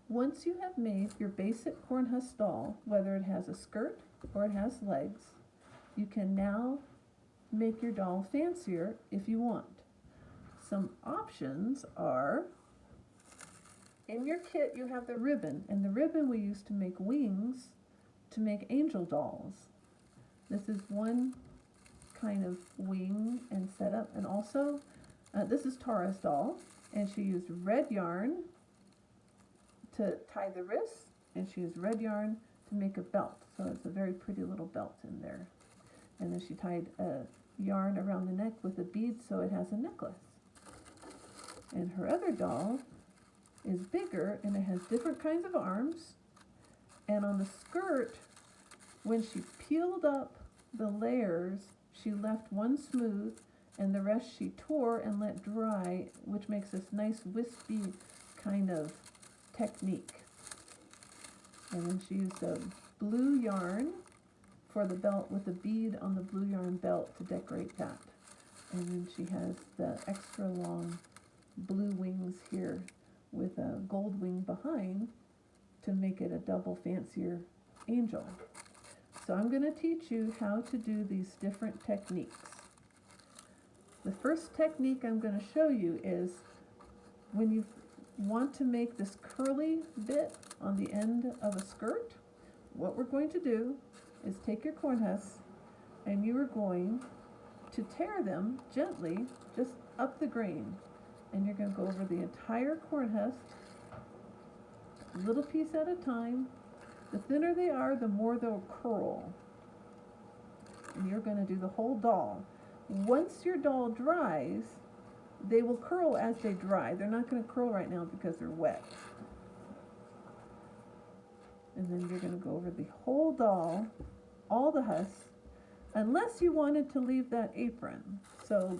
Once you have made your basic corn husk doll, whether it has a skirt or it has legs, you can now make your doll fancier if you want. Some options are, in your kit you have the ribbon, and the ribbon we use to make wings to make angel dolls. This is one kind of wing and setup, and also this is Tara's doll, and she used red yarn to tie the wrists, and she used red yarn to make a belt. So it's a very pretty little belt in there. And then she tied a yarn around the neck with a bead so it has a necklace. And her other doll is bigger, and it has different kinds of arms. And on the skirt, when she peeled up the layers, she left one smooth and the rest she tore and let dry, which makes this nice wispy kind of technique. And then she used a blue yarn for the belt with a bead on the blue yarn belt to decorate that. And then she has the extra long blue wings here with a gold wing behind to make it a double fancier angel. So I'm going to teach you how to do these different techniques. The first technique I'm going to show you is when you want to make this curly bit on the end of a skirt, what we're going to do is take your corn husks and you are going to tear them gently just up the grain, and you're going to go over the entire corn husk, a little piece at a time. The thinner they are, the more they'll curl, and you're going to do the whole doll. Once your doll dries, they will curl as they dry. They're not going to curl right now because they're wet. And then you're going to go over the whole doll, all the husks, unless you wanted to leave that apron. So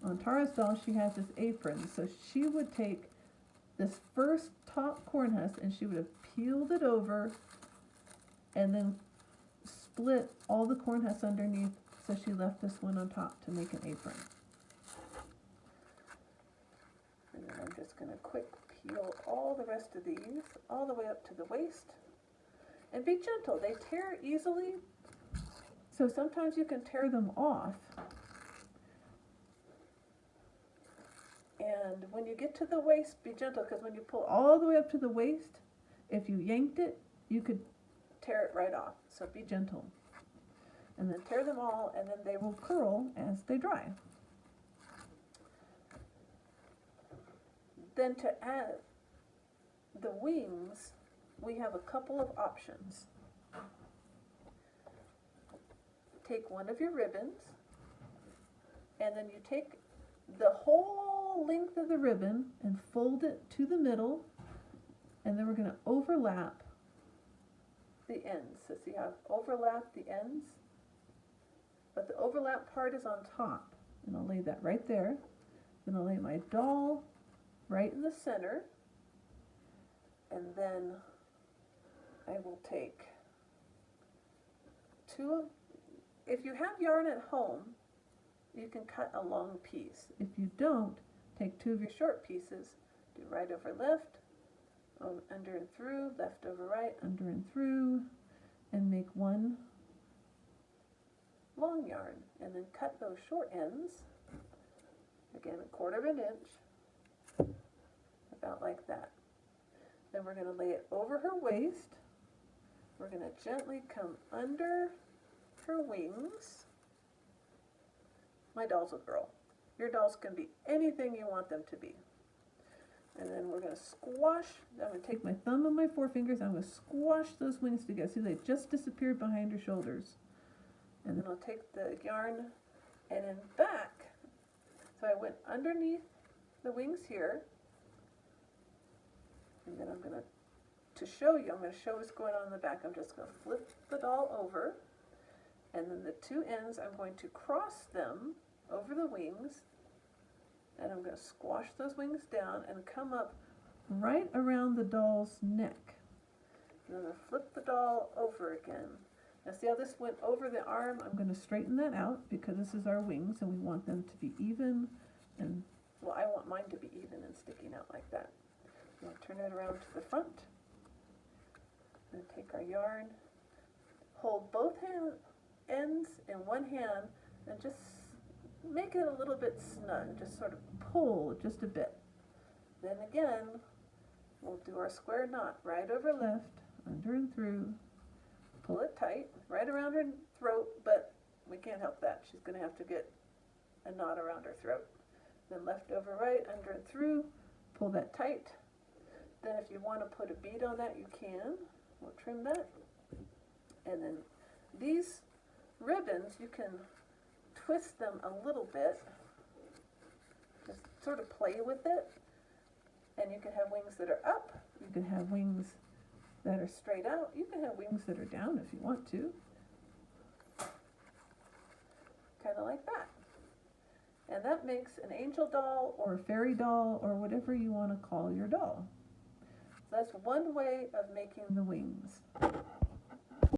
on Tara's doll, she has this apron. So she would take this first top corn husk and she would have peeled it over and then split all the corn husks underneath. So she left this one on top to make an apron. And then I'm just going to quick peel all the rest of these all the way up to the waist. And be gentle, they tear easily, so sometimes you can tear them off. And when you get to the waist, be gentle, because when you pull all the way up to the waist, if you yanked it, you could tear it right off. So be gentle. And then tear them all, and then they will curl as they dry. Then to add the wings, we have a couple of options. Take one of your ribbons, and then you take the whole length of the ribbon and fold it to the middle, and then we're going to overlap the ends. So see how I've overlapped the ends? But the overlap part is on top, and I'll lay that right there. Then I'll lay my doll right in the center, and then I will take if you have yarn at home, you can cut a long piece. If you don't, take two of your short pieces, do right over left, under and through, left over right, under and through, and make one long yarn, and then cut those short ends, again 1/4 inch, about like that. Then we're going to lay it over her waist. We're going to gently come under her wings. My doll's a girl. Your dolls can be anything you want them to be. And then we're going to squash. I'm going to take my thumb and my forefingers. I'm going to squash those wings together. See, they just disappeared behind her shoulders. And then I'll take the yarn and in back. So I went underneath the wings here. And then I'm going to show you, I'm going to show what's going on in the back. I'm just going to flip the doll over, and then the two ends, I'm going to cross them over the wings, and I'm going to squash those wings down and come up right around the doll's neck. And then I'm going to flip the doll over again. Now see how this went over the arm? I'm going to straighten that out because this is our wings and we want them to be even, and well, I want mine to be even and sticking out like that. I'll turn it around to the front, And take our yarn, hold both ends in one hand, and just make it a little bit snug. Just sort of pull just a bit. Then again, we'll do our square knot, right over left, under and through, pull it tight, right around her throat, but we can't help that. She's going to have to get a knot around her throat. Then left over right, under and through, pull that tight. Then if you want to put a bead on that, you can. We'll trim that. And then these ribbons, you can twist them a little bit, just sort of play with it. And you can have wings that are up, you can have wings that are straight out, you can have wings that are down if you want to. Kind of like that. And that makes an angel doll or a fairy doll or whatever you want to call your doll. So that's one way of making the wings.